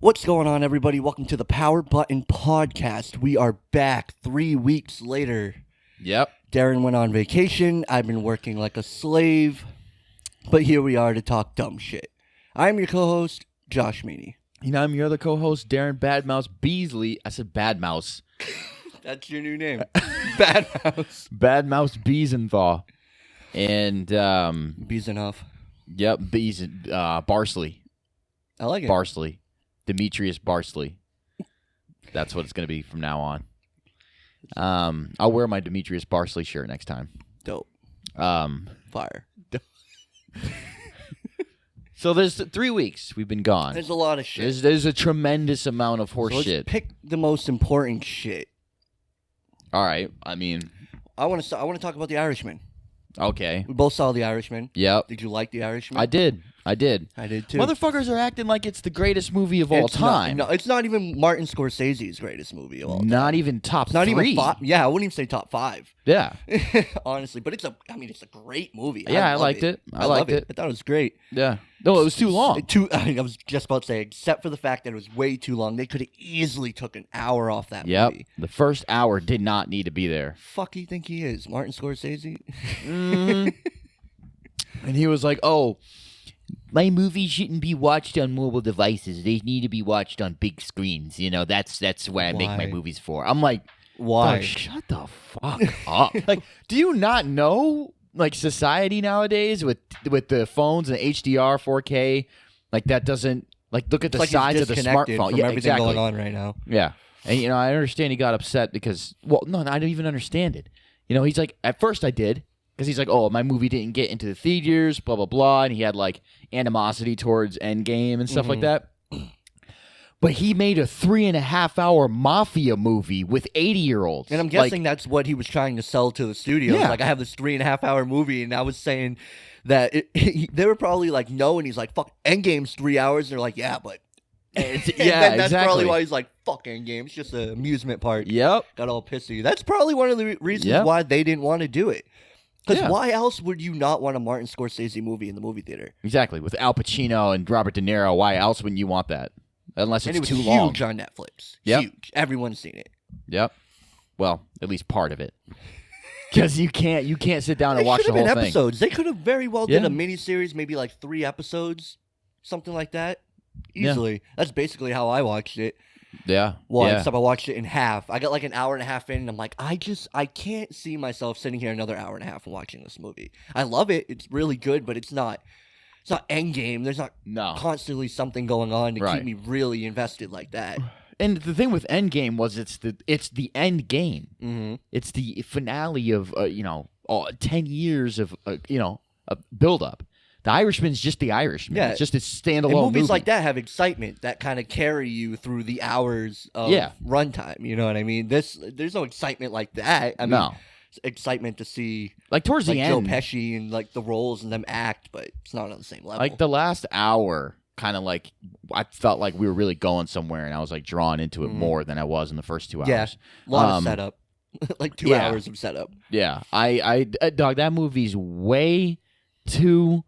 What's going on, everybody? Welcome to the Power Button Podcast. We are back 3 weeks later. Yep. Darren went on vacation. I've been working like a slave. But here we are to talk dumb shit. I'm your co-host, Josh Meany. And I'm your other co-host, Darren Badmouse Beasley. I said Badmouse. That's your new name. Bad Mouse. Badmouse Biesenthal. And, Beesenhoff. yep, Barsley. I like it. Barsley. Demetrius Barsley. That's what it's going to be from now on. I'll wear my Demetrius Barsley shirt next time. Dope. Fire. So there's 3 weeks we've been gone. There's a lot of shit. There's a tremendous amount of horse So shit. let's pick the most important shit. All right. I mean, I want to talk about The Irishman. okay. We both saw The Irishman. Yep. Did you like The Irishman? I did. I did too. Motherfuckers are acting like it's the greatest movie of all time. No, it's not even Martin Scorsese's greatest movie of all time. Not even top It's not three. even five. Yeah, I wouldn't even say top 5. Yeah. Honestly, but it's a great movie. Yeah, I love liked it. I liked it. I thought it was great. Yeah. No, it was too long. I was just about to say, except for the fact that it was way too long. They could have easily took an hour off that Yep. movie. The first hour did not need to be there. Fuck you think he is? Martin Scorsese? And he was like, "Oh, my movies shouldn't be watched on mobile devices. They need to be watched on big screens. You know, that's what I make my Why? movies for." I'm like, Why? "Dog, shut the fuck up." Like, do you not know like society nowadays with the phones and HDR 4K, like that doesn't like look at the It's like size he's of the disconnected smartphone. from Yeah, everything exactly. going on right now. Yeah. And, I understand he got upset because, well, no, I don't even understand it. He's like, at first I did, because he's like, oh, my movie didn't get into the theaters, blah, blah, blah. And he had, like, animosity towards Endgame and stuff like that. But he made a 3.5-hour mafia movie with 80-year-olds. And I'm guessing that's what he was trying to sell to the studio. Yeah. Like, I have this 3.5-hour movie, and I was saying that they were probably like, no, and he's like, fuck, Endgame's 3 hours. And they're like, yeah, but. And then that's probably why he's like, fuck Endgame. It's just an amusement park. Yep. Got all pissy. That's probably one of the reasons why they didn't want to do it. Because why else would you not want a Martin Scorsese movie in the movie theater? Exactly. With Al Pacino and Robert De Niro, why else wouldn't you want that? Unless And it's it was too long. huge on Netflix. Yep. Huge. Everyone's seen it. Yep. Well, at least part of it. Because you can't sit down and They watch should the have whole been thing. episodes. They could have very well did Yeah. a miniseries, maybe like 3 episodes, something like that. Easily. That's basically how I watched it. Yeah. Well, yeah. except I watched it in half. I got like an hour and a half in, and I'm like, I can't see myself sitting here another hour and a half and watching this movie. I love it. It's really good, but it's not Endgame. There's not constantly something going on to keep me really invested like that. And the thing with Endgame was it's the end game. Mm-hmm. It's the finale of 10 years of a build up. The Irishman's just the Irishman. Yeah. It's just a standalone And movies movie. like that have excitement that kind of carry you through the hours of runtime. You know what I mean? There's no excitement like that. I mean, No. excitement to see Like towards like the Joe end, Pesci and like the roles and them act, but it's not on the same level. like the last hour, kind of like I felt like we were really going somewhere, and I was like drawn into it more than I was in the first 2 hours. Yeah, a lot of setup, like 2 hours of setup. Yeah, dog, that movie's way too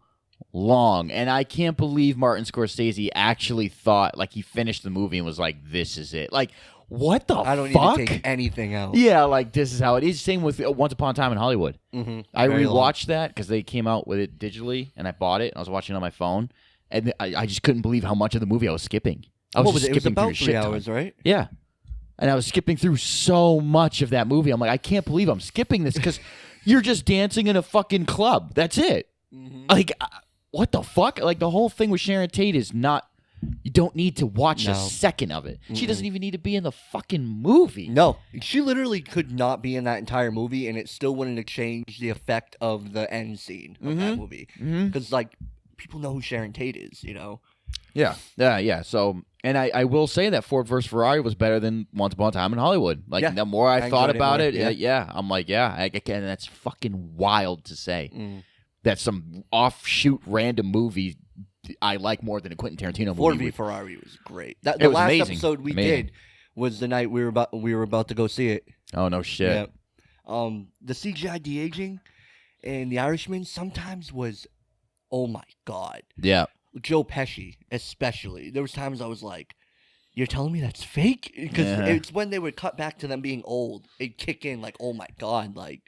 long, and I can't believe Martin Scorsese actually thought, like, he finished the movie and was like, "This is it." Like, what the fuck? I don't need to take anything out. Yeah, like this is how it is. Same with Once Upon a Time in Hollywood. Mm-hmm. I rewatched that because they came out with it digitally, and I bought it. And I was watching it on my phone, and I just couldn't believe how much of the movie I was skipping. I was just it was skipping about through 3 shit ton. hours, right? Yeah. And I was skipping through so much of that movie. I'm like, I can't believe I'm skipping this because you're just dancing in a fucking club. That's it. Mm-hmm. Like, what the fuck? Like, the whole thing with Sharon Tate is not, you don't need to watch a second of it. She doesn't even need to be in the fucking movie. No, she literally could not be in that entire movie, and it still wouldn't have changed the effect of the end scene of that movie. Because, like, people know who Sharon Tate is, you know? Yeah. So, and I will say that Ford vs. Ferrari was better than Once Upon a Time in Hollywood. Like, the more I thought about it, I'm like, and that's fucking wild to say. That some offshoot random movie I like more than a Quentin Tarantino movie. Ford v Ferrari was great. It The was last amazing. episode we did was the night we were about to go see it. Oh, no shit. Yeah. The CGI de-aging in The Irishman sometimes was, oh my god. Yeah. Joe Pesci, especially. There was times I was like, you're telling me that's fake? Because it's when they would cut back to them being old, it'd kick in like, oh my God, like.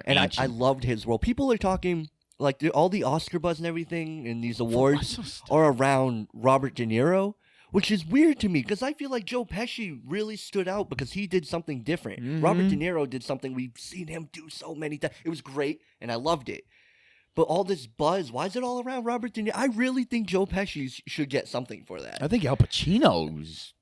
And I loved his role. People are talking like all the Oscar buzz and everything and these awards are around Robert De Niro, which is weird to me because I feel like Joe Pesci really stood out because he did something different. Mm-hmm. Robert De Niro did something we've seen him do so many times. It was great and I loved it. But all this buzz, why is it all around Robert De Niro? I really think Joe Pesci should get something for that. I think Al Pacino was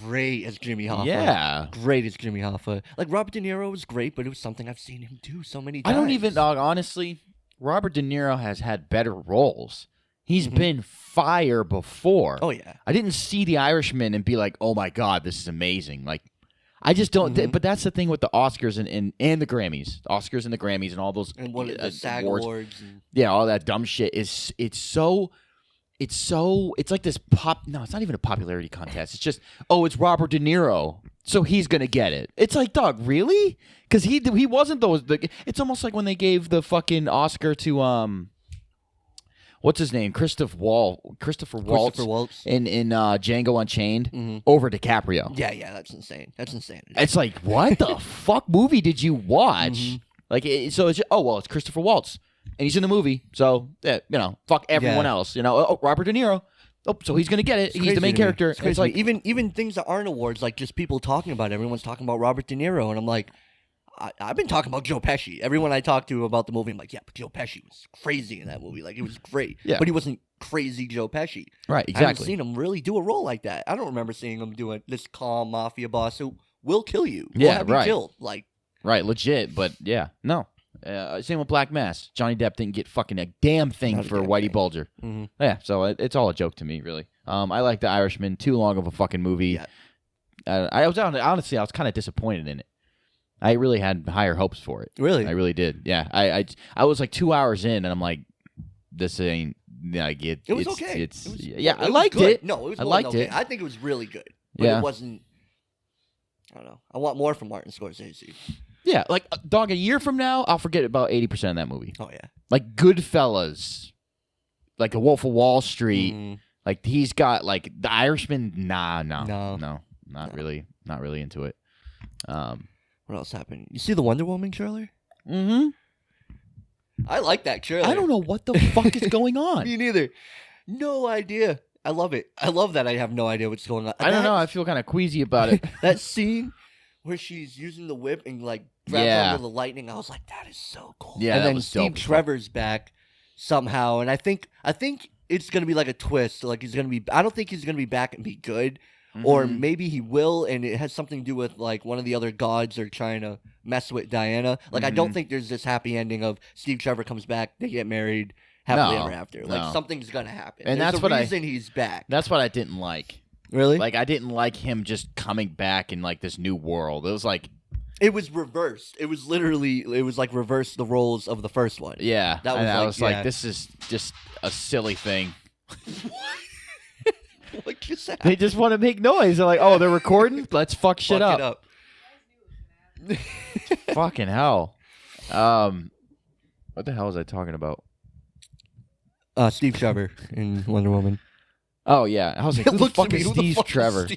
great as Jimmy Hoffa. Yeah. Great as Jimmy Hoffa. Like, Robert De Niro was great, but it was something I've seen him do so many times. I don't even, honestly, Robert De Niro has had better roles. He's been fire before. Oh, yeah. I didn't see The Irishman and be like, oh, my God, this is amazing. Like, I just don't. But that's the thing with the Oscars and the Grammys. Oscars and the Grammys and all those and what the SAG awards. All that dumb shit is it's like this no, it's not even a popularity contest. It's just, it's Robert De Niro, so he's gonna get it. It's like, dog, really? Because he wasn't those. It's almost like when they gave the fucking Oscar to what's his name? Christopher Waltz in Django Unchained over DiCaprio. Yeah, that's insane. That's insane. It's like, what the fuck movie did you watch? Like, so it's it's Christopher Waltz. And he's in the movie, so, fuck everyone else. Robert De Niro. Oh, so he's going to get it. He's the main character. It's like even things that aren't awards, like just people talking about it. Everyone's talking about Robert De Niro. And I'm like, I've been talking about Joe Pesci. Everyone I talk to about the movie, I'm like, yeah, but Joe Pesci was crazy in that movie. Like, it was great. Yeah. But he wasn't crazy Joe Pesci. Right, exactly. I haven't seen him really do a role like that. I don't remember seeing him do this calm mafia boss who will kill you. Will have you killed. Like, right, legit. But, yeah, no. Same with Black Mass. Johnny Depp didn't get fucking a damn thing for Whitey Bulger. Yeah, so it's all a joke to me, really. I like The Irishman. Too long of a fucking movie. Yeah. I was honestly, I was kind of disappointed in it. I really had higher hopes for it. Really? I really did. Yeah. I was like 2 hours in, and I'm like, this ain't like it. It was okay. I liked it. No, it was. I liked it. I think it was really good. But it wasn't. I don't know. I want more from Martin Scorsese. Yeah, like, dog, a year from now, I'll forget about 80% of that movie. Oh, yeah. Like, Goodfellas, like A Wolf of Wall Street, like, he's got, like, The Irishman, not really into it. What else happened? You see the Wonder Woman trailer? Mm-hmm. I like that trailer. I don't know what the fuck is going on. Me neither. No idea. I love it. I love that I have no idea what's going on. I don't know. I feel kind of queasy about it. That scene where she's using the whip and like grabs onto the lightning, I was like, that is so cool. Yeah, and then Steve Trevor's back somehow, and I think it's gonna be like a twist. Like he's gonna be. I don't think he's gonna be back and be good, or maybe he will, and it has something to do with like one of the other gods are trying to mess with Diana. Like I don't think there's this happy ending of Steve Trevor comes back, they get married happily ever after. Like something's gonna happen, and there's that's what reason he's back. That's what I didn't like. Really? Like, I didn't like him just coming back in, like, this new world. It was like... It was reversed. It was literally... It was, like, reverse the roles of the first one. Yeah. I was like, this is just a silly thing. What just happened? They just want to make noise. They're like, oh, they're recording? Let's fuck shit up. Fucking hell. What the hell was I talking about? Steve Trevor in Wonder Woman. Oh, yeah. I was like, who the fuck is Steve Trevor?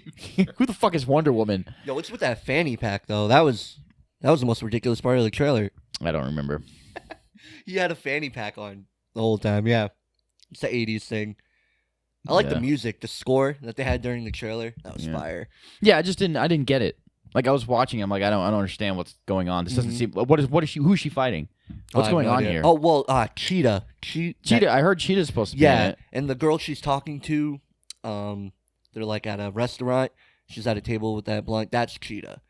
Who the fuck is Wonder Woman? Yo, what's with that fanny pack, though? That was the most ridiculous part of the trailer. I don't remember. He had a fanny pack on the whole time, yeah. It's the 80s thing. I like the music, the score that they had during the trailer. That was fire. Yeah, I didn't get it. Like, I was watching, I'm like, I don't understand what's going on. This doesn't seem... Who is she fighting? What's going on here? Oh, well, Cheetah. Cheetah, I heard Cheetah's supposed to be in it. And the girl she's talking to, they're like at a restaurant. She's at a table with that blunt. That's Cheetah.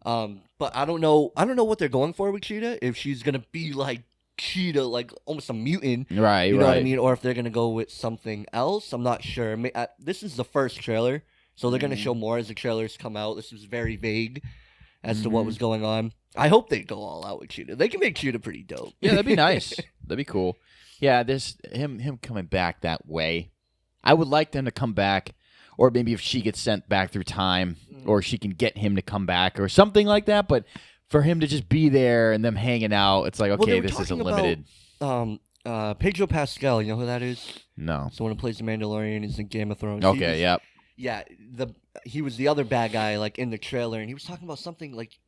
But I don't know what they're going for with Cheetah. If she's gonna be like Cheetah, like almost a mutant, right? You know what I mean? Or if they're gonna go with something else. I'm not sure. This is the first trailer, so they're gonna show more as the trailers come out. This was very vague as to what was going on. I hope they go all out with Cheetah. They can make Cheetah pretty dope. Yeah, that'd be nice. That'd be cool. Yeah, him coming back that way. I would like them to come back, or maybe if she gets sent back through time, or she can get him to come back, or something like that. But for him to just be there and them hanging out, it's like, okay, this isn't limited. Pedro Pascal, you know who that is? No. Someone who plays the Mandalorian is in Game of Thrones. Okay, yep. Yeah, he was the other bad guy, like in the trailer, and he was talking about something like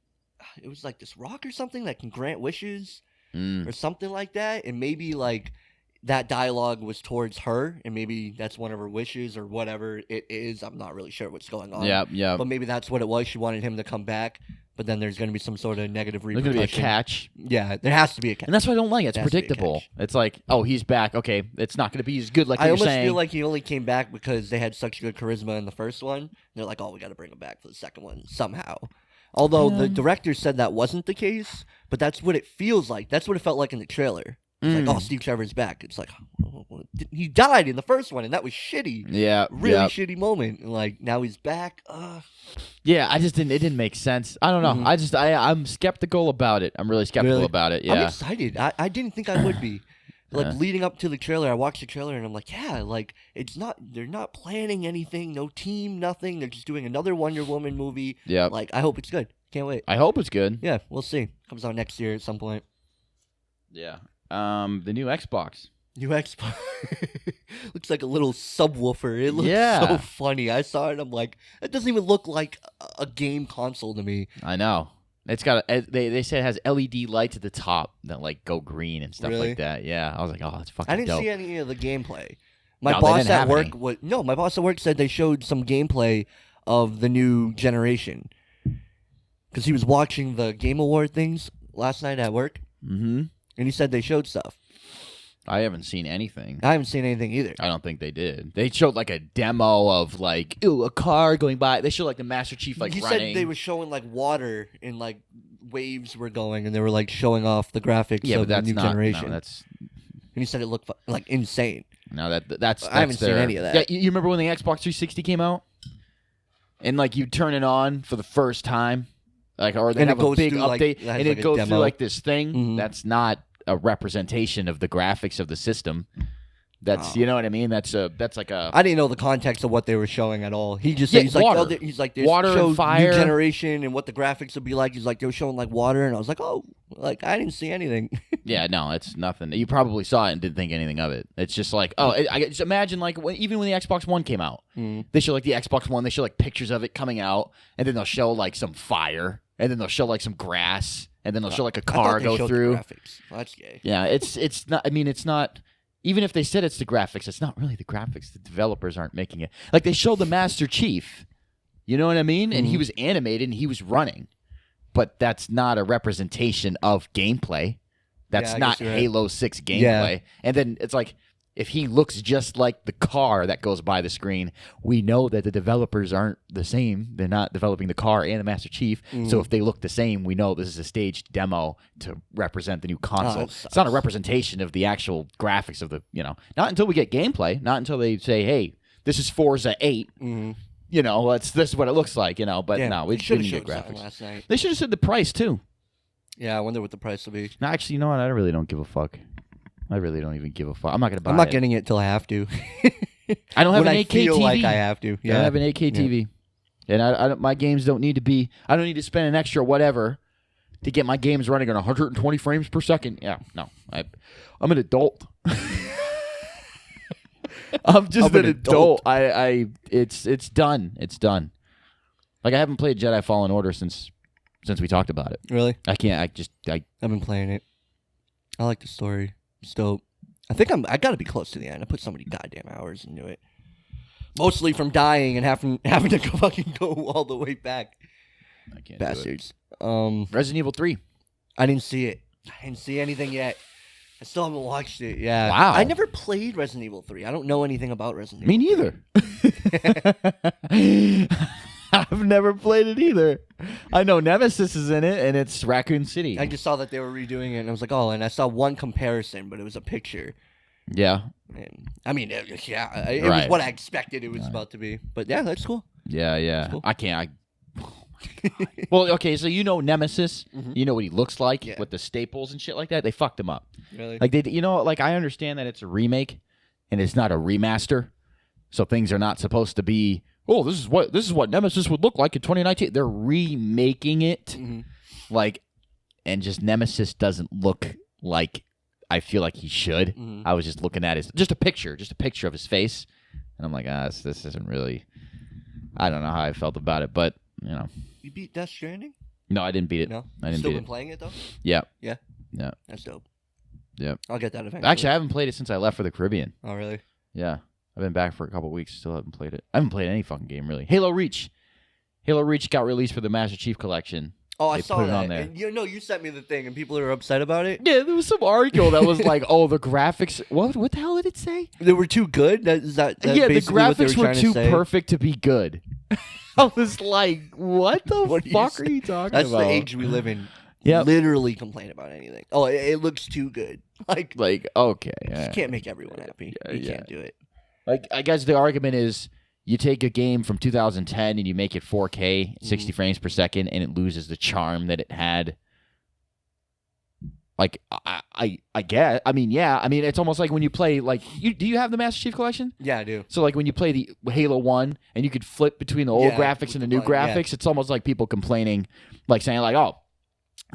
it was like this rock or something that can grant wishes or something like that, and maybe like that dialogue was towards her, and maybe that's one of her wishes or whatever it is. I'm not really sure what's going on. Yeah. But maybe that's what it was. She wanted him to come back, but then there's going to be some sort of negative There's repercussion. going to be a catch. Yeah, there has to be a catch. And that's what I don't like. It's predictable. It's like, oh, he's back. Okay, it's not going to be as good like you're saying. I almost feel like he only came back because they had such good charisma in the first one. And they're like, oh, we got to bring him back for the second one somehow. Although the director said that wasn't the case, but that's what it feels like. That's what it felt like in the trailer. It's like, oh, Steve Trevor's back. It's like, he died in the first one, and that was shitty. Yeah. Really shitty moment. And like, now he's back. Yeah, it didn't make sense. I don't know. I'm skeptical about it. I'm really skeptical about it. Yeah. I'm excited. I didn't think I would be. Like, leading up to the trailer, I watched the trailer, and I'm like, yeah, like, they're not planning anything, no team, nothing. They're just doing another Wonder Woman movie. Yeah. Like, I hope it's good. Can't wait. I hope it's good. Yeah, we'll see. Comes out next year at some point. Yeah. The new Xbox. New Xbox. Looks like a little subwoofer. It looks so funny. I saw it, I'm like, it doesn't even look like a game console to me. I know. It's got they said it has LED lights at the top that like go green and stuff like that. Yeah, I was like, oh, that's fucking dope. I didn't see any of the gameplay. My boss at work said they showed some gameplay of the new generation because he was watching the Game Award things last night at work, and he said they showed stuff. I haven't seen anything. I haven't seen anything either. I don't think they did. They showed like a demo of like, a car going by. They showed like the Master Chief like running. He said they were showing like water and like waves were going, and they were like showing off the graphics of the new generation. No, and he said it looked like insane. No, that's I haven't seen any of that. Yeah, you remember when the Xbox 360 came out, and like you turn it on for the first time, like or they have a big update, and it goes through like this thing. That's not a representation of the graphics of the system. That's you know what I mean. That's like a. I didn't know the context of what they were showing at all. He just said he's water. like, he's like, water and fire, new generation, and what the graphics would be like. He's like, they were showing like water, and I was like, oh, like I didn't see anything. Yeah, no, it's nothing. You probably saw it and didn't think anything of it. It's just like, I just imagine like even when the Xbox One came out, they show like the Xbox One, they show like pictures of it coming out, and then they'll show like some fire, and then they'll show like some grass, and then they'll show like a car go through. The graphics. Well, that's gay. Yeah, it's not. I mean, it's not. Even if they said it's the graphics, it's not really the graphics. The developers aren't making it. Like they showed the Master Chief, you know what I mean? And he was animated and he was running, but that's not a representation of gameplay. That's not Halo 6 gameplay. Yeah. And then it's like, if he looks just like the car that goes by the screen, we know that the developers aren't the same. They're not developing the car and the Master Chief. So if they look the same, we know this is a staged demo to represent the new console. It's not a representation of the actual graphics of the, not until we get gameplay, not until they say, hey, this is Forza 8. This is what it looks like, but no, we didn't get graphics. Last night. They should have said the price too. Yeah, I wonder what the price will be. No, actually, you know what? I really don't give a fuck. I really don't even give a fuck. I'm not going to buy it. I'm not getting it till I have to. I don't have an 8K TV. I feel like I have to. Yeah. I don't have an 8K TV. And I my games don't need to be... I don't need to spend an extra whatever to get my games running on 120 frames per second. Yeah, no. I'm an adult. I'm just an adult. It's done. It's done. Like, I haven't played Jedi Fallen Order since we talked about it. Really? I can't. I've been playing it. I like the story. It's dope. I think I gotta be close to the end. I put so many goddamn hours into it. Mostly from dying and having to fucking go all the way back. I can't. Bastards. Resident Evil 3. I didn't see it. I didn't see anything yet. I still haven't watched it. Yeah. Wow. I never played Resident Evil 3. I don't know anything about Resident Evil. Me neither. I've never played it either. I know Nemesis is in it, and it's Raccoon City. I just saw that they were redoing it, and I was like, oh, and I saw one comparison, but it was a picture. Yeah. And, I mean, it was what I expected it was about to be. But yeah, that's cool. Yeah. Cool. I can't. Well, okay, so you know Nemesis. You know what he looks like with the staples and shit like that. They fucked him up. Really? Like I understand that it's a remake, and it's not a remaster, so things are not supposed to be. Oh, this is what Nemesis would look like in 2019. They're remaking it, and just Nemesis doesn't look like I feel like he should. I was just looking at just a picture of his face, and I'm like, this isn't really. I don't know how I felt about it, but You beat Death Stranding? No, I didn't beat it. No, I didn't still beat been it. playing it though. Yeah. Yeah. Yeah. That's dope. Yeah. I'll get that eventually. Actually, I haven't played it since I left for the Caribbean. Oh really? Yeah. I've been back for a couple weeks. Still haven't played it. I haven't played any fucking game really. Halo Reach. Halo Reach got released for the Master Chief Collection. Oh, I saw put it that. on there. And, you sent me the thing, and people are upset about it. Yeah, there was some article that was like, "Oh, the graphics. What the hell did it say? They were too good. That's yeah, the basically what they graphics were too say? perfect to be good." I was like, "What the fuck are you talking That's about?" That's the age we live in. Yep. Literally complain about anything. Oh, it looks too good. Like okay, you can't make everyone happy. You can't do it. Like, I guess the argument is you take a game from 2010 and you make it 4K, 60 frames per second, and it loses the charm that it had. Like, I guess. I mean, yeah. I mean, it's almost like when you play, like, do you have the Master Chief Collection? Yeah, I do. So, like, when you play the Halo 1 and you could flip between the old graphics and the new graphics, it's almost like people complaining, like saying, like, oh,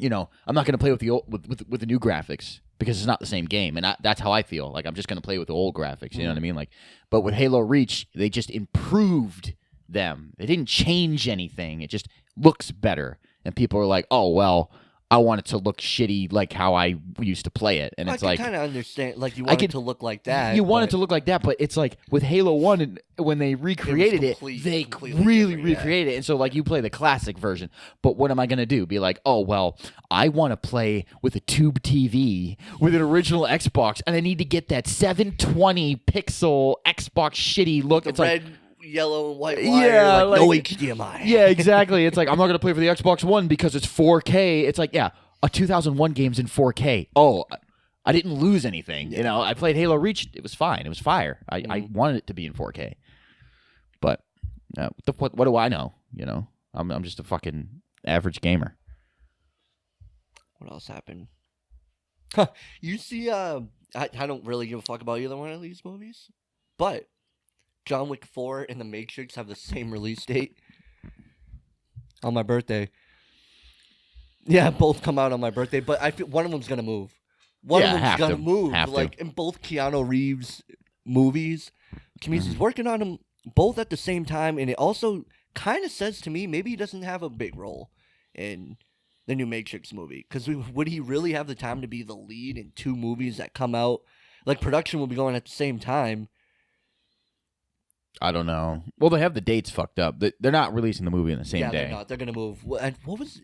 I'm not going to play with the old, with the new graphics because it's not the same game. And that's how I feel. Like, I'm just going to play with the old graphics. You know what I mean? Like, but with Halo Reach, they just improved them. They didn't change anything. It just looks better. And people are like, oh, well, I want it to look shitty like how I used to play it. And it's like, I kind of understand. Like, you want it to look like that. You want it to look like that, but it's like with Halo 1, and when they recreated it, they really recreated it. And so, like, you play the classic version. But what am I going to do? Be like, oh, well, I want to play with a tube TV with an original Xbox, and I need to get that 720 pixel Xbox shitty look. The it's red, like, yellow and white wire, yeah, no HDMI. Yeah, exactly. It's like, I'm not going to play for the Xbox One because it's 4K. It's like, yeah, a 2001 game's in 4K. Oh, I didn't lose anything. Yeah. I played Halo Reach. It was fine. It was fire. I wanted it to be in 4K. But what do I know? I'm just a fucking average gamer. What else happened? You see, I don't really give a fuck about either one of these movies, but John Wick 4 and The Matrix have the same release date on my birthday. Yeah, both come out on my birthday, but I feel one of them's gonna move. One of them's gonna move. Like in both Keanu Reeves movies, Kamisa's working on them both at the same time, and it also kind of says to me maybe he doesn't have a big role in the new Matrix movie, because would he really have the time to be the lead in two movies that come out? Like, production will be going at the same time. I don't know. Well, they have the dates fucked up. They're not releasing the movie in the same day. They're not. They're gonna move. And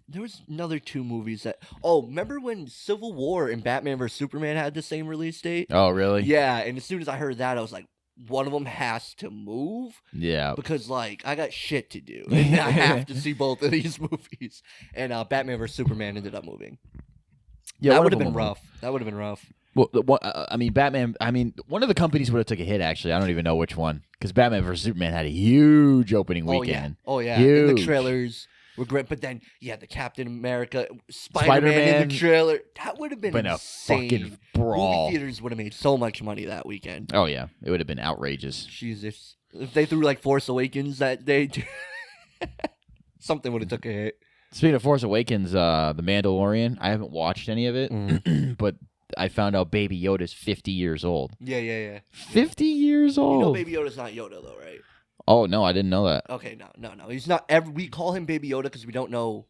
there was another two movies that. Oh, remember when Civil War and Batman vs Superman had the same release date? Oh, really? Yeah. And as soon as I heard that, I was like, one of them has to move. Yeah. Because like I got shit to do, and I have to see both of these movies. And Batman vs Superman ended up moving. Yeah, that would have been rough. That would have been rough. Well, Batman. One of the companies would have took a hit. Actually, I don't even know which one, because Batman vs Superman had a huge opening weekend. Oh yeah. Huge. And the trailers were great, but then the Captain America, Spider-Man in the trailer, that would have been insane. A fucking brawl. Movie theaters would have made so much money that weekend. Oh yeah, it would have been outrageous. Jesus, if they threw like Force Awakens that day, something would have took a hit. Speaking of Force Awakens, the Mandalorian, I haven't watched any of it, but I found out Baby Yoda's 50 years old. Yeah. 50 years old. You know Baby Yoda's not Yoda though, right? Oh, no, I didn't know that. Okay, no. He's not. We call him Baby Yoda because we don't know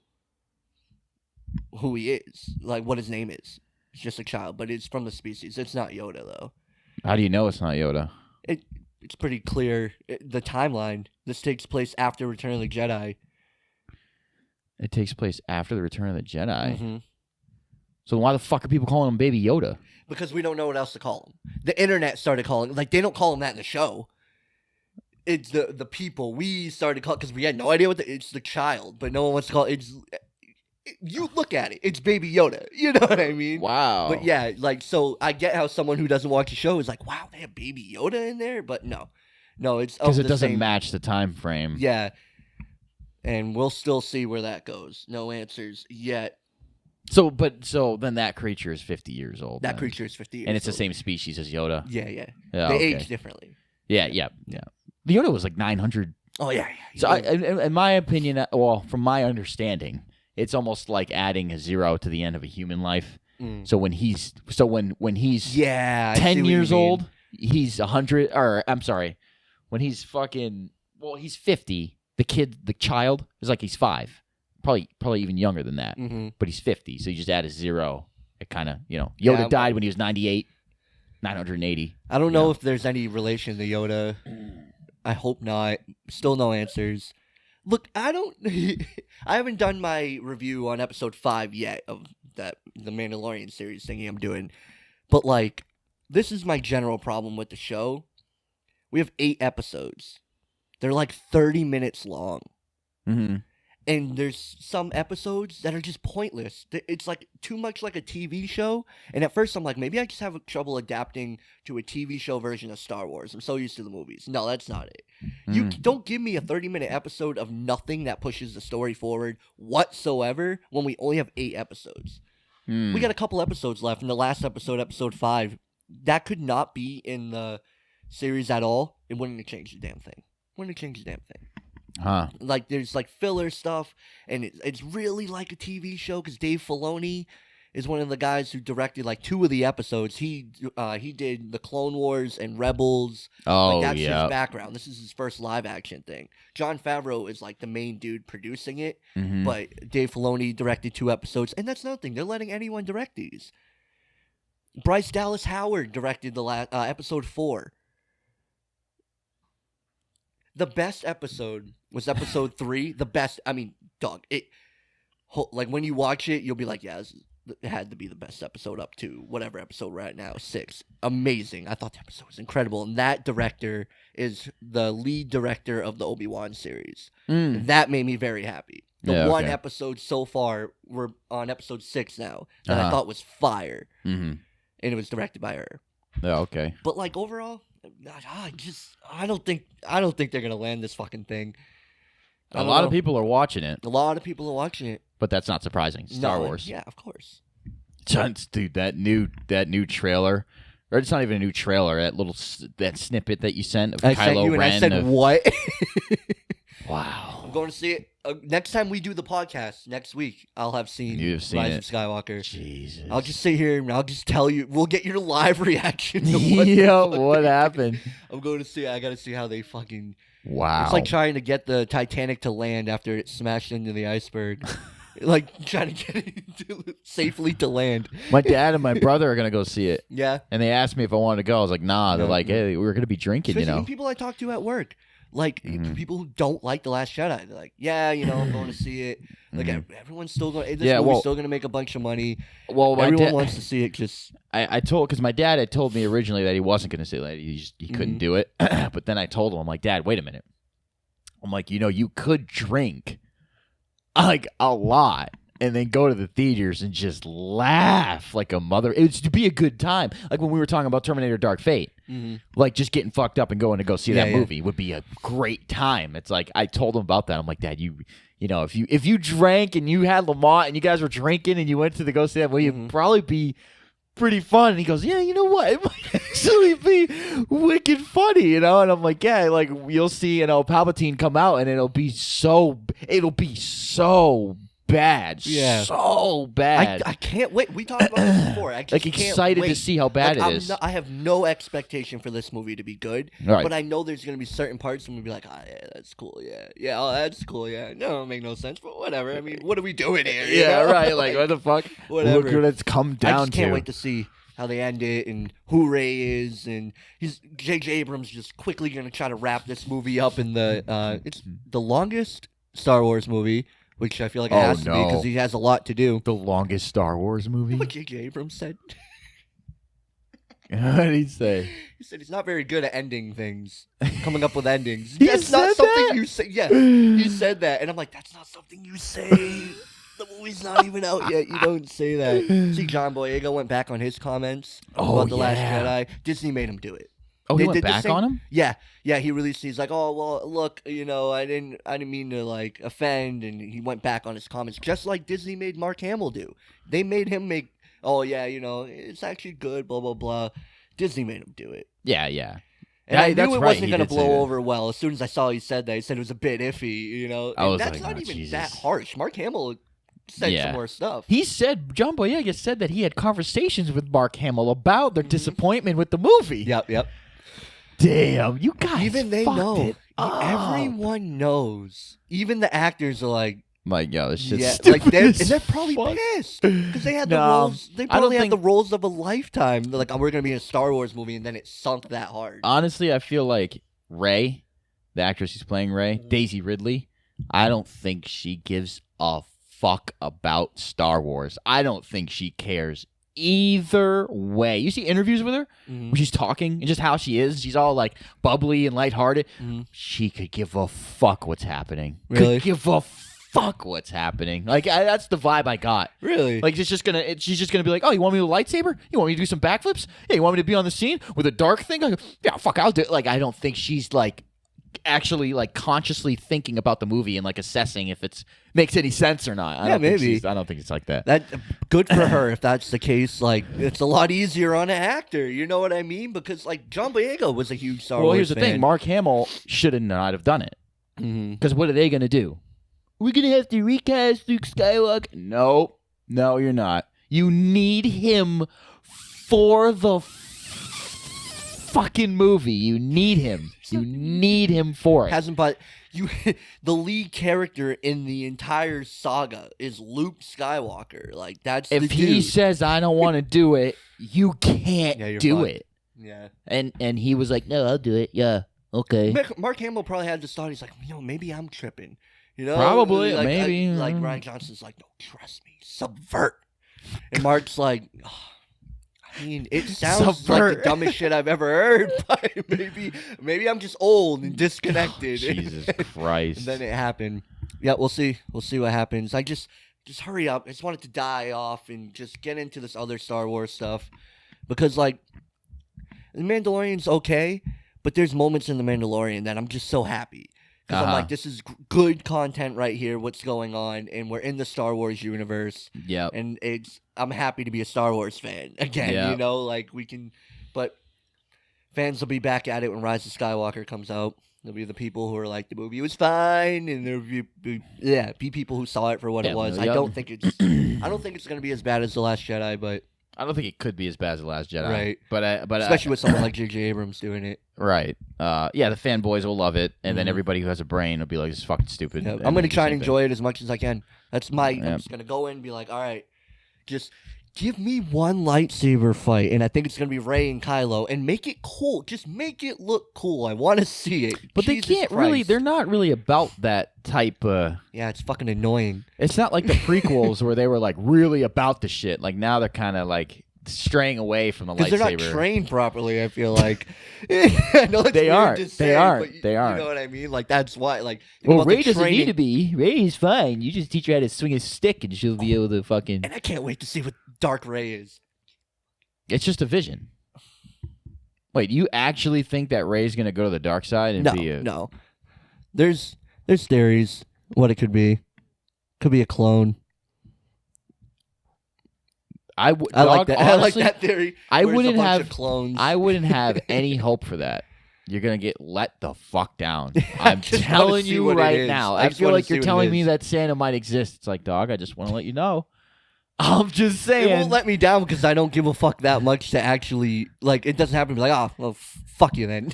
who he is, like what his name is. It's just a child, but it's from the species. It's not Yoda though. How do you know it's not Yoda? It's pretty clear. The timeline. This takes place after Return of the Jedi. It takes place after the Return of the Jedi. Mm-hmm. So why the fuck are people calling him Baby Yoda? Because we don't know what else to call him. The internet started calling, like, they don't call him that in the show. It's the people. We started calling, because we had no idea it's the child, but no one wants to call it. You look at it, it's Baby Yoda. You know what I mean? Wow. But yeah, like, so I get how someone who doesn't watch the show is like, wow, they have Baby Yoda in there? But no, it's because it doesn't match the time frame. Yeah. And we'll still see where that goes. No answers yet. So then that creature is 50 years old. That creature is 50 years old. And it's the same species as Yoda. Yeah. They age differently. Yeah. The Yoda was like 900. Oh, yeah. So in my opinion, from my understanding, it's almost like adding a zero to the end of a human life. So when he's 10 years old, he's 100, or I'm sorry, when he's he's 50, the child, is like he's 5. Probably even younger than that. Mm-hmm. But he's 50, so you just add a 0. It kind of, Yoda died when he was 98, 980. I don't know if there's any relation to Yoda. I hope not. Still no answers. Look, I haven't done my review on episode 5 yet of the Mandalorian series thingy I'm doing. But, like, this is my general problem with the show. We have 8 episodes. They're like 30 minutes long. Mm-hmm. And there's some episodes that are just pointless. It's like too much like a TV show. And at first I'm like, maybe I just have trouble adapting to a TV show version of Star Wars. I'm so used to the movies. No, that's not it. You don't give me a 30-minute episode of nothing that pushes the story forward whatsoever when we only have 8 episodes. We got a couple episodes left. And the last episode, episode 5, that could not be in the series at all. It wouldn't have changed the damn thing. Huh. Like, there's, like, filler stuff, and it's really like a TV show, because Dave Filoni is one of the guys who directed, like, 2 of the episodes. He did the Clone Wars and Rebels. Oh, that's his background. This is his first live-action thing. Jon Favreau is, like, the main dude producing it, but Dave Filoni directed 2 episodes, and that's nothing. They're letting anyone direct these. Bryce Dallas Howard directed the episode 4. The best episode was episode 3. The best. I mean, dog. Like, when you watch it, you'll be like, yeah, it had to be the best episode up to whatever episode we're at now, 6. Amazing. I thought the episode was incredible. And that director is the lead director of the Obi-Wan series. That made me very happy. The one episode so far, we're on episode 6 now, that I thought was fire. And it was directed by her. Yeah, okay. But, like, overall, I don't think they're gonna land this fucking thing. A lot of people are watching it. But that's not surprising. Star Wars. Yeah, of course. Dude, that new trailer, or it's not even a new trailer. That snippet that you sent of Kylo Ren. I said what? Wow. I'm going to see it next time we do the podcast next week. I'll have seen Rise of Skywalker. Jesus. I'll just sit here and I'll just tell you. We'll get your live reaction. What happened? I'm going to see. I got to see how they fucking. Wow. It's like trying to get the Titanic to land after it smashed into the iceberg. Like, trying to get it safely to land. My dad and my brother are going to go see it. Yeah. And they asked me if I wanted to go. I was like, nah. They're like, hey, we're going to be drinking, Especially people I talk to at work. Like, people who don't like The Last Jedi. They're like, yeah, I'm going to see it. Like, everyone's still going. This movie's still going to make a bunch of money. Well, everyone wants to see it. Just I told, because my dad had told me originally that he wasn't going to see it. He couldn't do it. But then I told him, I'm like, Dad, wait a minute. I'm like, you could drink like a lot and then go to the theaters and just laugh like a mother. It would to be a good time. Like when we were talking about Terminator Dark Fate. Like just getting fucked up and going to go see that movie would be a great time. It's like I told him about that. I'm like, Dad, if you drank and you had Lamont and you guys were drinking and you went to go see that movie, it'd probably be pretty fun. And he goes, yeah, you know what? It might actually be wicked funny, And I'm like, yeah, like you'll see, Palpatine come out and it'll be so bad. Yeah. So bad. I can't wait. We talked about this before. I just like excited to see how bad it is. I have no expectation for this movie to be good. Right. But I know there's going to be certain parts and we'll be like, yeah, that's cool. Yeah. Yeah, oh, that's cool. Yeah. No, it'll make no sense. But whatever. I mean, what are we doing here? Yeah, right. Like, what the fuck? Whatever. Look what it's come down to. I just can't wait to see how they end it and who Ray is. And J.J. Abrams just quickly going to try to wrap this movie up in it's the longest Star Wars movie. Which I feel like it has to be because he has a lot to do. The longest Star Wars movie? What J.J. Abrams said. What did he say? He said he's not very good at ending things, coming up with endings. That's not something you say. Yeah, he said that. And I'm like, that's not something you say. The movie's not even out yet. You don't say that. See, John Boyega went back on his comments about The Last Jedi. Disney made him do it. Oh, he went back on him? Yeah. He released. He's like, oh well, look, I didn't mean to like offend, and he went back on his comments, just like Disney made Mark Hamill do. They made him make, it's actually good, blah blah blah. Disney made him do it. Yeah. And I knew it wasn't going to blow over well. As soon as I saw he said that, he said it was a bit iffy. And that's not even that harsh. Mark Hamill said some more stuff. John Boyega said that he had conversations with Mark Hamill about their disappointment with the movie. Yep. damn, you guys. Even they fucked know. it up. Everyone knows. Even the actors are like, Like, yo, this shit's yeah, stupid. like as they're probably fuck. pissed because they had the No, roles. They I don't probably had think- the roles of a lifetime. They're like, oh, we're gonna be in a Star Wars movie, and then it sunk that hard. Honestly, I feel like Rey, the actress who's playing Rey, Daisy Ridley, I don't think she gives a fuck about Star Wars. I don't think she cares either way. You see interviews with her Mhm. when she's talking and just how she is. She's all like bubbly and lighthearted. Mhm. She could give a fuck what's happening. Really? Could give a fuck what's happening. Like that's the vibe I got. Really? Like she's just gonna be like, oh, you want me with a lightsaber? You want me to do some backflips? Yeah, you want me to be on the scene with a dark thing? I go, yeah, fuck, I'll do it. Like I don't think she's like actually like consciously thinking about the movie and like assessing if it makes any sense or not. I don't think maybe. I don't think it's like that. That good for her if that's the case. Like it's a lot easier on an actor. You know what I mean? Because like John Boyega was a huge Star Wars Here's the fan. thing: Mark Hamill should not have done it. Mhm. Because what are they gonna do? We're gonna have to recast Luke Skywalker. No, you're not. You need him for the fucking movie. You need him. You need him for it. Hasn't but you the lead character in the entire saga is Luke Skywalker. Like that's If the he dude. says I don't want to do it, you can't Yeah, you're do fucked. it. Yeah. And he was like, no, I'll do it. Yeah, okay. Mark Hamill probably had this thought. He's like, maybe I'm tripping. You know, Probably, like, maybe. Like Ryan Johnson's like, no, trust me, subvert. And Mark's like, oh, I mean, it sounds like the dumbest shit I've ever heard. But maybe I'm just old and disconnected. Jesus Christ. And then it happened. Yeah, we'll see. We'll see what happens. I just hurry up. I just want it to die off and just get into this other Star Wars stuff because like, the Mandalorian's okay, but there's moments in the Mandalorian that I'm just so happy. Because I'm like, this is good content right here, what's going on, and we're in the Star Wars universe. Yeah. And I'm happy to be a Star Wars fan again, Yep. you know? Like, but fans will be back at it when Rise of Skywalker comes out. There'll be the people who are like, the movie was fine, and there'll be people who saw it for what it was. Yep. I don't think it's going to be as bad as The Last Jedi, but... I don't think it could be as bad as The Last Jedi. Right. But especially with someone like J.J. Abrams doing it. Right. Yeah, the fanboys will love it, and then Mhm. everybody who has a brain will be like, "This is fucking stupid." Yeah, And I'm gonna do try the and same enjoy it as much as I can. That's my. Yeah. I'm just gonna go in and be like, all right, just give me one lightsaber fight, and I think it's gonna be Rey and Kylo, and make it cool. Just make it look cool. I want to see it. But Jesus they can't Christ. really. They're not really about that type. Yeah, it's fucking annoying. It's not like the prequels where they were like really about the shit. Like now they're kind of like straying away from the lightsaber. Because they're not trained properly. I feel like. I know it's They weird aren't. to They say, aren't. but They aren't. You know what I mean? Like that's why. Like Well, about the Rey doesn't need training- to be. Rey is fine. You just teach her how to swing a stick, and she'll be able to fucking. And I can't wait to see what Dark Rey is. It's just a vision. Wait, you actually think that Rey's gonna go to the dark side and be a? No. There's theories what it could be. Could be a clone. I like that. Honestly, I like that theory. I where it's a wouldn't bunch have of clones. I wouldn't have any hope for that. You're gonna get let the fuck down. I I'm just wanna telling see you what it right is. now. I I just feel wanna like see you're what it telling me is. that Santa might exist. It's like, dog, I just want to let you know. I'm just It saying. won't let me down because I don't give a fuck that much to actually like. It doesn't happen to be like, oh, well, fuck you then.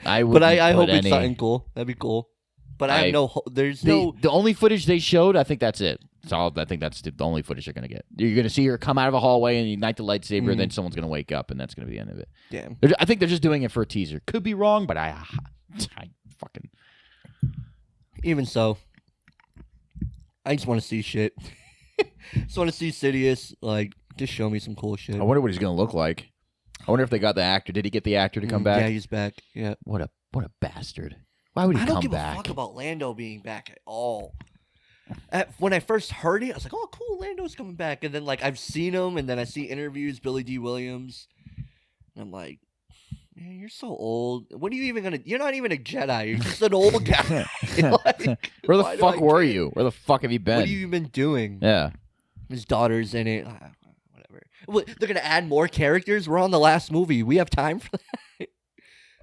I but I hope put it's any- something cool. That'd be cool. But I have no. There's The, no. the only footage they showed, I think that's it. It's all. I think that's the only footage you're gonna get. You're gonna see her come out of a hallway and ignite the lightsaber, and then someone's gonna wake up, and that's gonna be the end of it. Damn. I think they're just doing it for a teaser. Could be wrong, but I fucking. Even so, I just want to see shit. Just want to see Sidious. Like, just show me some cool shit. I wonder what he's gonna look like. I wonder if they got the actor. Did he get the actor to come back? Yeah, he's back. Yeah. What a bastard. Why would he I come don't give back? a fuck about Lando being back at all. When I first heard it, I was like, "Oh, cool, Lando's coming back." And then like I've seen him, and then I see interviews, Billy D. Williams, and I'm like, "Man, you're so old. What are you even gonna? You're not even a Jedi. You're just an old guy. Like, Where the why do fuck I were care? you? Where the fuck have you been? What have you been doing?" Yeah. His daughter's in it. Whatever. What, they're gonna add more characters. We're on the last movie. We have time for that.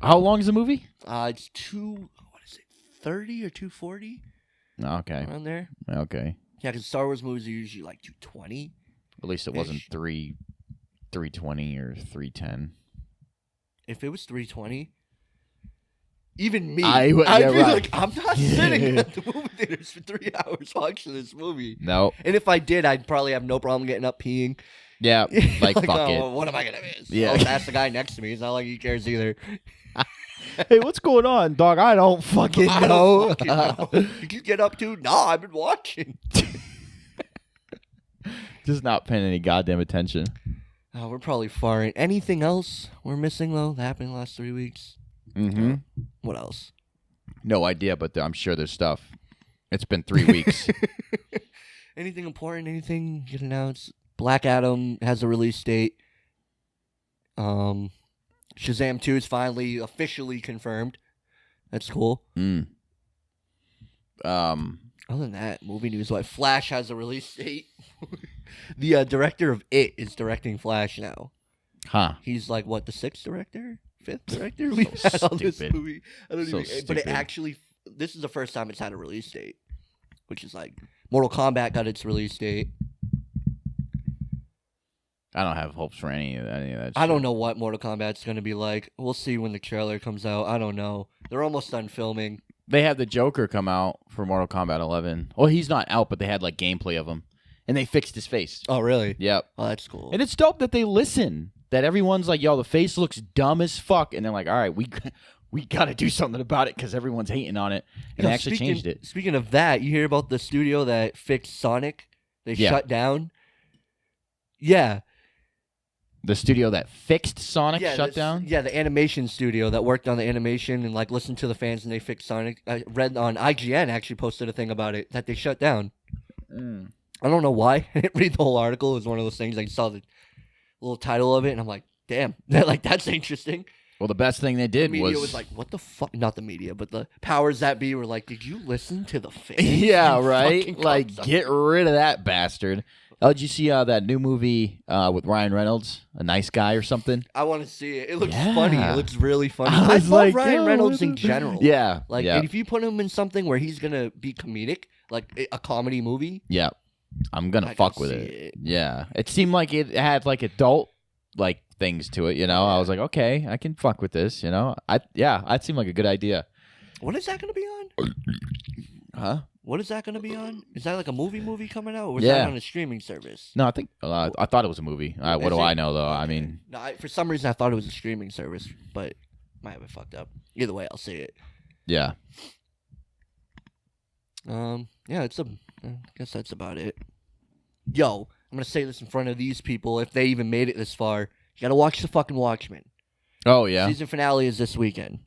How long is the movie? It's 230 or 240 Okay. around there. Okay. Yeah, because Star Wars movies are usually like 220. At least it wasn't Ish. 320 or 310. if it was 320, even me, I'd be right. Like, I'm not sitting at the movie theaters for 3 hours watching this movie. No. And if I did, I'd probably have no problem getting up peeing. Yeah, like fuck oh, it. Well, what am I gonna miss? Yeah. I'll ask the guy next to me. It's not like he cares either. Hey, what's going on, dog? I don't fucking I know. don't fucking know. Did you get up to? Nah, I've been watching. Just not paying any goddamn attention. Oh, we're probably far in. Anything else we're missing, though, that happened in the last 3 weeks? Mm-hmm. What else? No idea, but I'm sure there's stuff. It's been 3 weeks. Anything important? Anything get announced? Black Adam has a release date. Shazam 2 is finally officially confirmed. That's cool. Other than that, movie news, like Flash has a release date. The director of It is directing Flash now. Huh. He's like, what, the 6th director? 5th director? We've had on this stupid. movie. I don't So even, but it stupid. actually, this is the first time it's had a release date. Which is like, Mortal Kombat got its release date. I don't have hopes for any of that. I don't know what Mortal Kombat's going to be like. We'll see when the trailer comes out. I don't know. They're almost done filming. They had the Joker come out for Mortal Kombat 11. Well, he's not out, but they had like gameplay of him, and they fixed his face. Oh, really? Yep. Oh, that's cool. And it's dope that they listen. That everyone's like, yo, the face looks dumb as fuck, and they're like, all right, we got to do something about it because everyone's hating on it, and they actually changed it. Speaking of that, you hear about the studio that fixed Sonic? They shut down. Yeah. The studio that fixed Sonic shut down? Yeah, the animation studio that worked on the animation and like listened to the fans and they fixed Sonic. I read on IGN actually posted a thing about it that they shut down. I don't know why. I didn't read the whole article. It was one of those things I saw the little title of it and I'm like, damn, like that's interesting. Well, the best thing they did The media was like, what the fuck? Not the media, but the powers that be were like, did you listen to the fans? Yeah, You right? fucking Like, cocksucker. get rid of that bastard. Oh, did you see that new movie with Ryan Reynolds, A Nice Guy or something? I want to see it. It looks Yeah. funny. It looks really funny. I I was love like, Ryan yo, Reynolds in general. Yeah. Like, yeah. and if you put him in something where he's gonna be comedic, like a comedy movie, Yeah. I'm going to I fuck can with see it. it. Yeah. It seemed like it had like adult like things to it, you know? I was like, okay, I can fuck with this, you know? That seemed like a good idea. what is that gonna be on? Huh? What is that gonna be on? Is that like a movie coming out, or is Yeah. that on a streaming service? No, I think I thought it was a movie. What Is do it? I know though? I Okay. mean, No, for some reason I thought it was a streaming service, but might have it fucked up. Either way, I'll see it. yeah. Yeah, I guess that's about it. Yo, I'm gonna say this in front of these people if they even made it this far. You gotta watch the fucking Watchmen. Oh, yeah. Season finale is this weekend.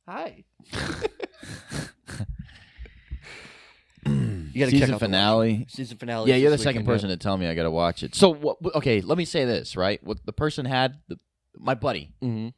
Hi. You gotta check Season out the finale. Watchmen. Season finale. Yeah, is you're the this second weekend, person to tell me I got to watch it. So, okay, let me say this, right? What the person had, my buddy, Mhm.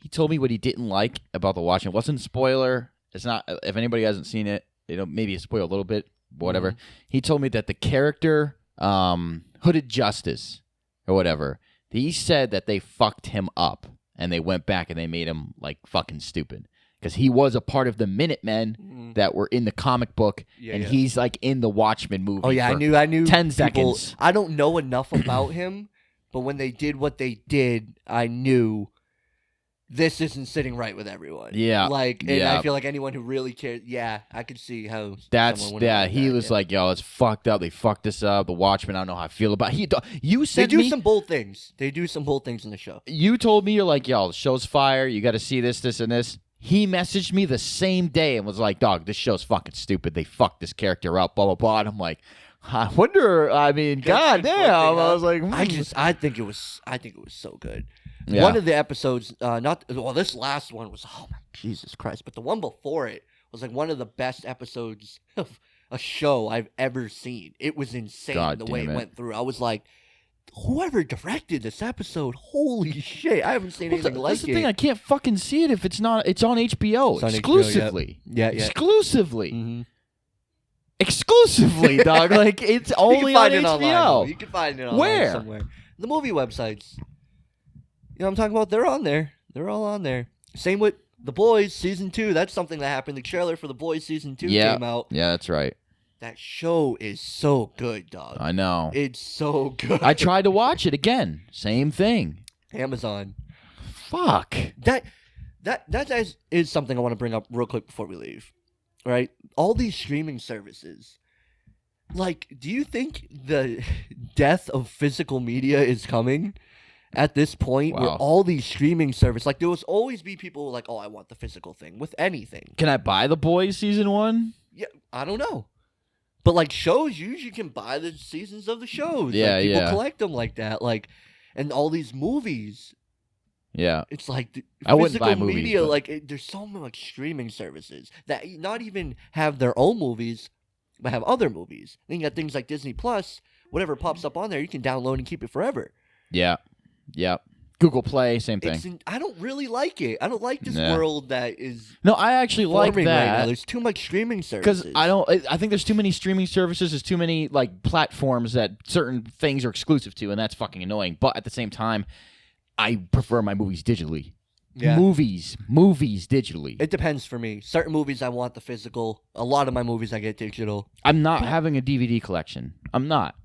he told me what he didn't like about the Watchmen. It wasn't a spoiler. It's not, if anybody hasn't seen it, maybe a spoil a little bit, whatever. Mhm. He told me that the character, Hooded Justice, or whatever, he said that they fucked him up and they went back and they made him like fucking stupid. Because he was a part of the Minutemen that were in the comic book, Yeah, and yeah. he's like in the Watchmen movie. Oh yeah, for I knew 10 people- seconds. I don't know enough about him, but when they did what they did, I knew this isn't sitting right with everyone. Yeah, Like, and yeah. I feel like anyone who really cares, yeah, I could see how That's someone wouldn't like he that, was yeah. like, yo, it's fucked up. They fucked this up. The Watchmen, I don't know how I feel about it. You They sent do me, some bold things. They do some bold things in the show. you told me, you're like, yo, the show's fire. You got to see this, this, and this. He messaged me the same day and was like, dog, this show's fucking stupid. They fucked this character up, blah, blah, blah. And I'm like, I wonder, I mean, That's goddamn. conflicting, I huh? was like, I think it was so good. Yeah. One of the episodes, this last one was, oh my Jesus Christ, but the one before it was like one of the best episodes of a show I've ever seen. It was insane God the way damn it it. went through. I was like, whoever directed this episode, holy shit, I haven't seen anything like that's the it. thing. I can't fucking see it if it's not. It's on HBO It's on HBO, yeah. exclusively. Yeah, yeah. Exclusively. Mhm. Exclusively, dog. Like it's You only can find on it HBO. online. Though. You can find it online Where? somewhere. The movie websites. You know what I'm talking about? They're on there. They're all on there. Same with The Boys Season 2. That's something that happened. The trailer for The Boys Season 2 Yeah. came out. Yeah, that's right. That show is so good, dog. I know. It's so good. I tried to watch it again. Same thing. Amazon. Fuck. That is something I want to bring up real quick before we leave. Right? All these streaming services. Like, do you think the death of physical media is coming at this point where all these streaming services, like, there will always be people like, oh, I want the physical thing with anything. Can I buy The Boys season 1? Yeah, I don't know. But, like, shows, you usually can buy the seasons of the shows. Yeah, like, people collect them like that. Like, and all these movies. Yeah. It's like I wouldn't buy physical movies, media, but... like, there's so much streaming services that not even have their own movies, but have other movies. Then you got things like Disney Plus, whatever pops up on there, you can download and keep it forever. Yeah. Yeah. Google Play, same thing. I don't really like it. I don't like this world that is. No, I actually like that. Right now. There's too much streaming services. Because I think there's too many streaming services. There's too many like platforms that certain things are exclusive to, and that's fucking annoying. But at the same time, I prefer my movies digitally. Yeah. Movies digitally. It depends for me. Certain movies I want the physical. A lot of my movies I get digital. I'm not having a DVD collection. I'm not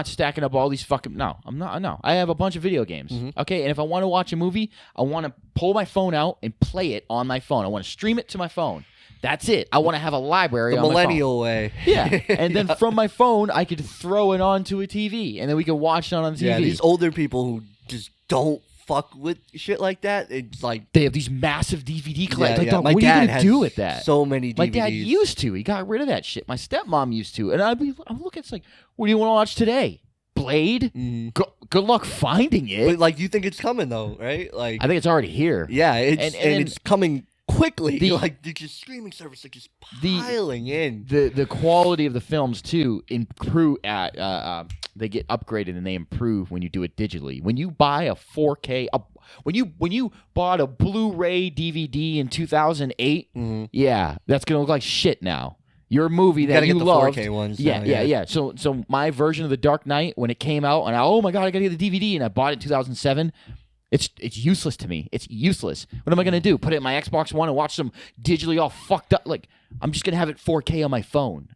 stacking up all these fucking. No, I'm not. No, I have a bunch of video games. Mm-hmm. Okay, and if I want to watch a movie, I want to pull my phone out and play it on my phone. I want to stream it to my phone. That's it. I want to have a library on my phone. The millennial way. Yeah, and then from my phone, I could throw it onto a TV, and then we can watch it on the TV. Yeah, these older people who just don't fuck with shit like that. It's like they have these massive DVD collections. Like, what are you gonna do with that? So many DVDs. My dad used to. He got rid of that shit. My stepmom used to, and I'm looking. It's like, what do you want to watch today? Blade. Mm. Good luck finding it. But like, you think it's coming though, right? Like, I think it's already here. Yeah, it's and it's coming quickly. Like, the just streaming service like just piling in. The quality of the films too improve at they get upgraded and they improve when you do it digitally. When you buy a 4K, when you bought a Blu-ray DVD in 2008, yeah, that's gonna look like shit now. Your movie that you loved, 4K ones. Yeah. So my version of The Dark Knight when it came out, and oh my god, I gotta get the DVD, and I bought it in 2007. It's useless to me. It's useless. What am I gonna do? Put it in my Xbox One and watch some digitally all fucked up? Like, I'm just gonna have it 4K on my phone.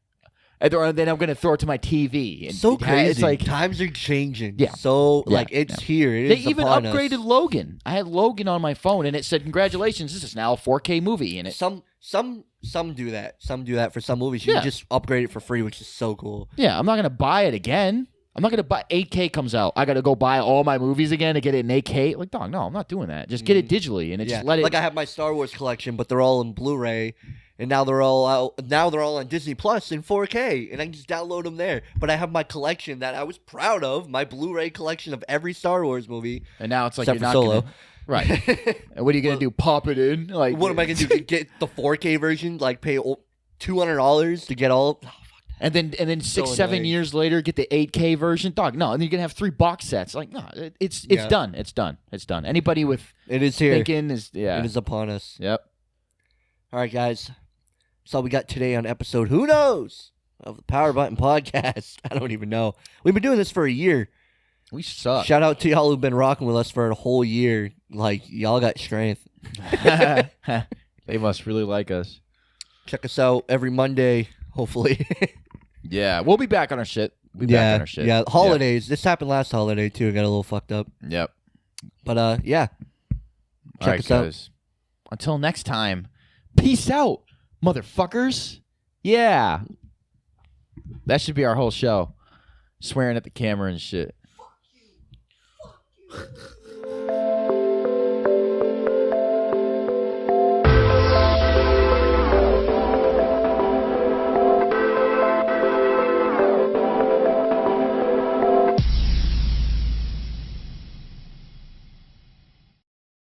And then I'm going to throw it to my TV. And so crazy. It's like times are changing. Yeah. So, like, it's here. They even upgraded Logan. I had Logan on my phone, and it said, congratulations, this is now a 4K movie. And some do that. Some do that for some movies. You can just upgrade it for free, which is so cool. Yeah, I'm not going to buy it again. I'm not going to buy 8K comes out. I got to go buy all my movies again to get it in 8K. Like, dog, no, I'm not doing that. Just get it digitally and just let it. Like, I have my Star Wars collection, but they're all in Blu-ray. And now they're all out. Now they're all on Disney Plus in 4K, and I can just download them there. But I have my collection that I was proud of, my Blu-ray collection of every Star Wars movie. And now it's like you're not Solo. Right. And what are you gonna do? Pop it in? Like, what am I gonna do? Get the 4K version? Like, pay $200 to get all? Oh, and then 6-7 years later, get the 8K version. Dog, no. And you're gonna have 3 box sets. Like, no, it's done. It's done. Anybody with it is here. Thinking is it is upon us. Yep. All right, guys. That's all we got today on episode Who Knows of the Power Button Podcast. I don't even know. We've been doing this for a year. We suck. Shout out to y'all who've been rocking with us for a whole year. Like, y'all got strength. They must really like us. Check us out every Monday, hopefully. Yeah, we'll be back on our shit. Back on our shit. Yeah, holidays. This happened last holiday, too. Got a little fucked up. Yep. But, yeah. Check us out. Until next time, peace out. Motherfuckers. Yeah. That should be our whole show. Swearing at the camera and shit.